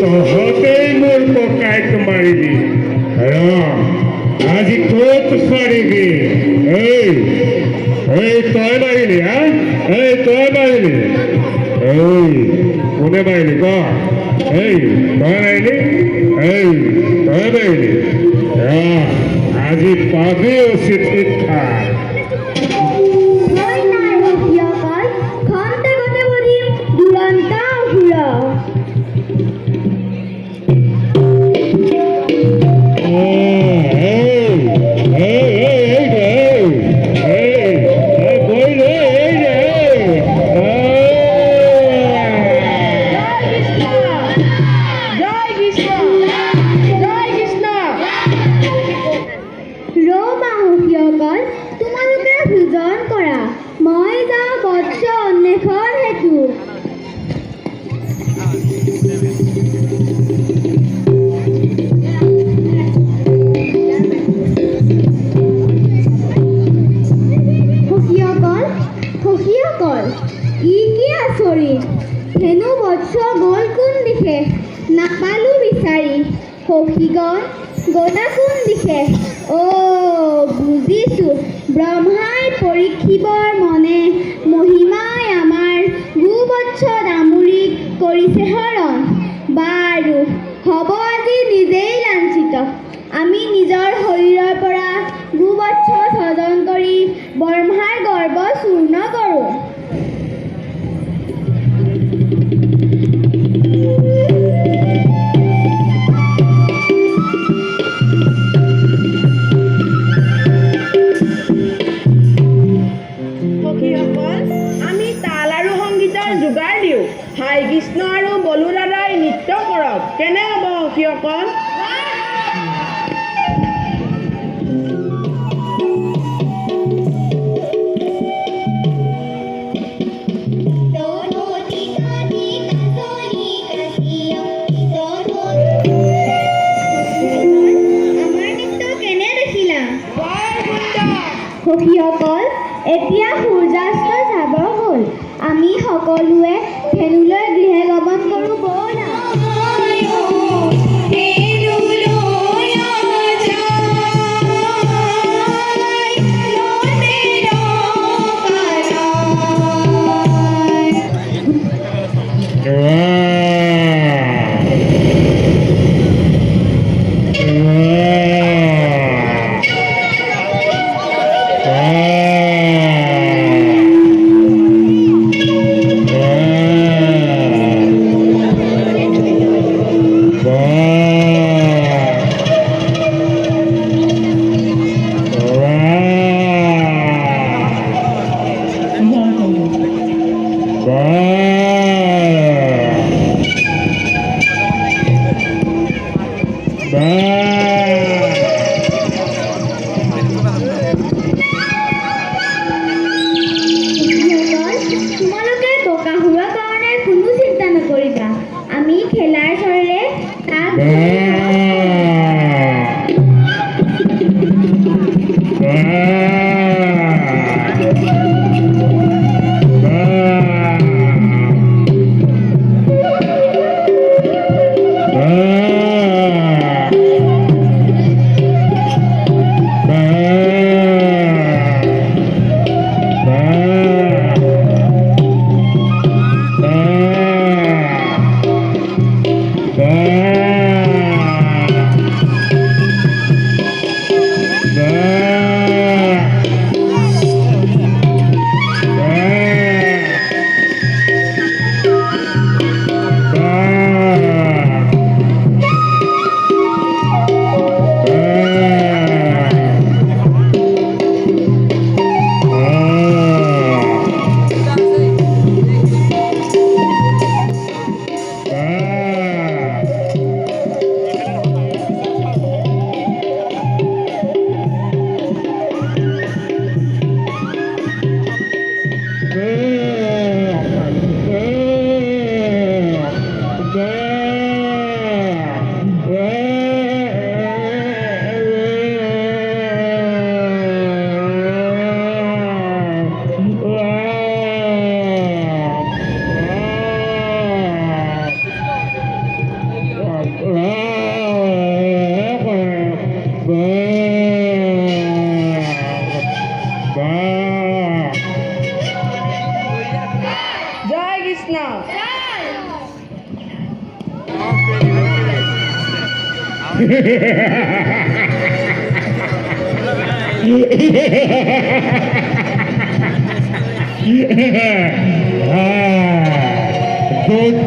তহঁতেই মোৰ ককাইক মাৰিলি আজি ক'ত পাৰিবি তই মাৰিলি হা তই মাৰিলি কোনে মাৰিলি ক তই মাৰিলি তই মাৰিলি আজি পাবি উচিত শিক্ষা নাপালো বিচাৰি সখীগণ গদা কোন দিশে বুজিছো ব্ৰহ্মাই পৰীক্ষিবৰ মনে মহিমাই আমাৰ গোবৎস দামুৰিক কৰিছে হৰণ বাৰু হ'ব আজি নিজেই লাঞ্ছিত আমি নিজৰ শৰীৰৰ পৰা গোবৎস স্বজন কৰি ব্ৰহ্মাৰ গৰ্ব চূৰ্ণ কৰোঁ কৃষ্ণ আৰু বলোদাদাই নৃত্য কৰক কেনে হ'ব সখীসকল সখীসকল এতিয়া সূৰ্যাস্ত যাব হ'ল আমি সকলোৱে ধেনুলৈ গৃহে গমন কৰোঁ ব'লা তোমালোকে বকাসুৰৰ কাৰণে কোনো চিন্তা নকৰিবা আমি খেলাৰ চৰেৰে তাক কৃষ্ণ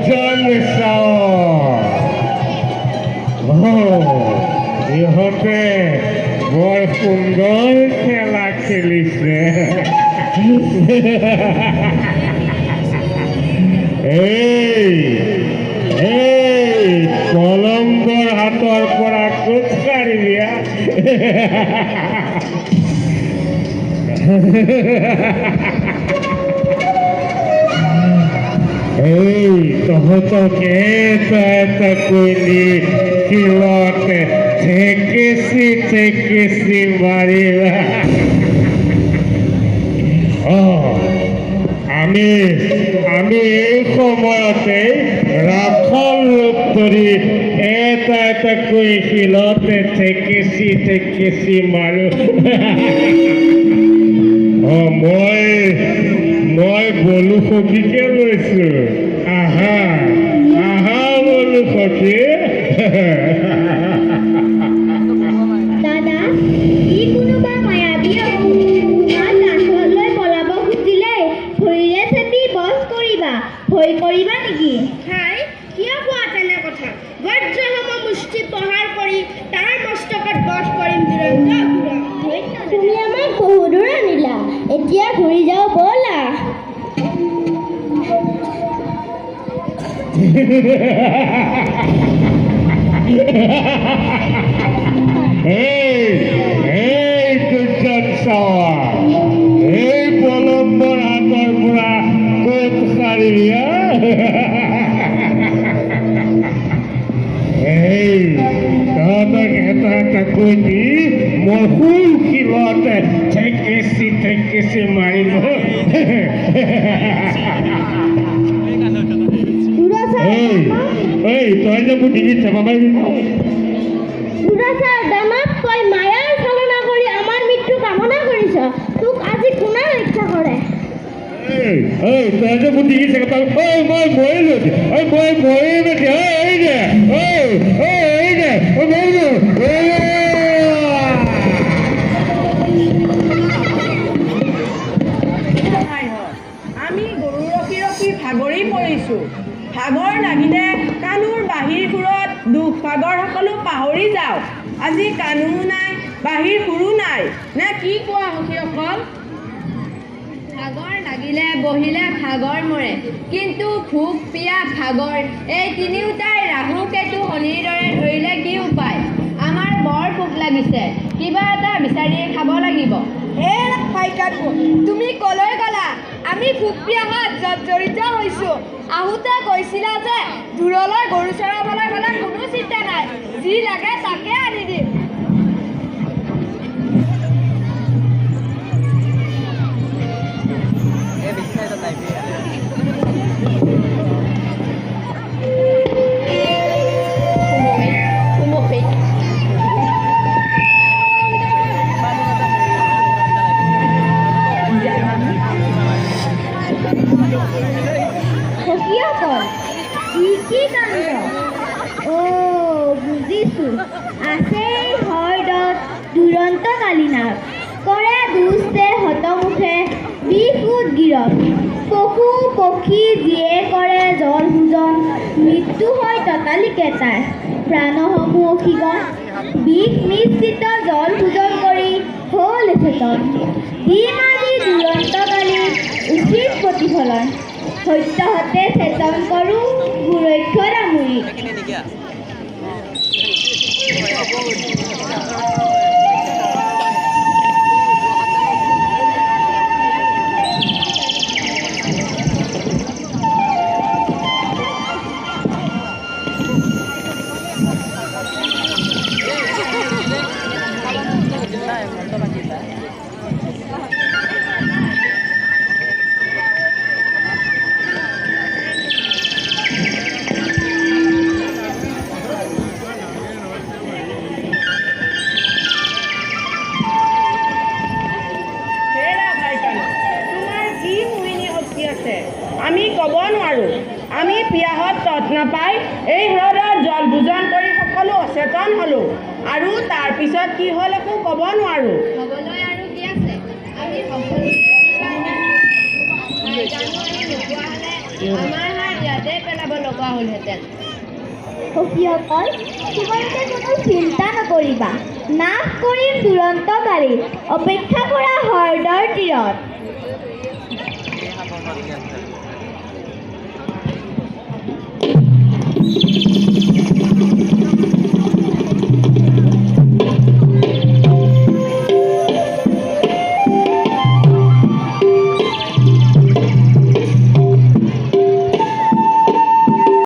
দুজন ইহঁতে বৰ সুন্দৰ খেলা খেলিছে এই কলম্বৰ হাতৰ পৰা কোচ কাঢ়ি দিয়া এই তহঁতকে এটা কৰি শিলতে ঠেকেচি মাৰিবা আমি এই সময়তে ৰাখল ৰূপ ধৰি এটা শিলতে ঠেকেচি মাৰো মই বলো সখীকে লৈছো আহা বলো সখী দাদা ই কোনোবা মায়াবী তোমাৰ কাষলৈ পলাব খুজিলে ভৰিৰে চেপি বধ কৰিবা ভয় কৰিবা নেকি হাই কিয় কোৱা তেনে কথা বজ্ৰসম মুষ্টি প্ৰহাৰ কৰি তাৰ মস্তকত বধ কৰিম দুৰন্ত অসুৰক। তুমি আমাক বহুদূৰ আনিলা এতিয়া ঘূৰি যাওঁ ব'লা এই দুজন চাৱা এই পলম্বৰ হাতৰ পৰা কোচ কাঢ়ি দিয়া তহঁতক এটা কৈ দি মই শুল শিলতে ঠেকেচি মাৰিব তই যে মোৰ ডিঙিত চেপা মাৰিবি দুৰাচাৰ দানৱ তই মায়াৰ চালনা কৰি আমাৰ মৃত্যু কামনা কৰিছ তোক আজি কোনে ৰক্ষা কৰে তই যে মোৰ ডিঙিত চেপা মই মৰিলো মই মৰিম এতিয়া আমি গৰু ৰখি ভাগৰি পৰিছোঁ ভাগৰ লাগিলে কানুৰ বাঁহীৰ সুৰত দুখ ভাগৰ সকলো পাহৰি যাওঁ আজি কানুও নাই বাঁহীৰ সুৰো নাই নে কি কোৱা সখীসকল ভাগৰ লাগিলে বহিলে ভাগৰ মৰে কিন্তু ভোক পিয়া ভাগৰ এই তিনিওটাই ৰাহু কেতু শনিৰ দৰে ধৰিলে কি উপায় আমাৰ বৰ ভোক লাগিছে কিবা এটা বিচাৰি খাব লাগিব তুমি কলৈ গলা আমি ভোক পিয়াহত জৰ্জৰিত হৈছোঁ আহোঁতে কৈছিলা যে দূৰলৈ গৰু চৰাবলৈ গ'লে কোনো চিন্তা নাই যি লাগে তাকে আনি দিম সখীসকল কি কাণ্ড বুজিছোঁ আছে হ্ৰদত দুৰন্তকালী নাগ কৰে দুষ্টে হতমুখে বিশুদ গিৰত পশু পক্ষী যিয়ে কৰে জল ভোজন মৃত্যু হয় ততালিকে তাৰ প্ৰাণসমূহ অসীগণ বিষ নিশ্চিত জল ভোজন কৰি হ'ল চেতন দিম আজি দুৰন্তকালী উচিত প্ৰতিফলন সত্যহতে চেতন কৰোঁ গুৰক্ষৰ আমুৰি আমি ক'ব নোৱাৰোঁ। আমি পিয়াহত তত নাপাই এই হ্ৰদত জল ভোজন কৰি সকলো অচেতন হ'লোঁ আৰু তাৰপিছত কি হ'ল একো ক'ব নোৱাৰোঁ। হ'বলৈ আৰু কি আছে? আমি সকলো আমাৰ হাত ইয়াতে পেলাব লগা হ'লহেঁতেন। সখীসকল, তোমালোকে কোনো চিন্তা নকৰিবা। নাশ কৰিম দুৰন্ত গাড়ী, অপেক্ষা কৰা হ্ৰদৰ তীৰত।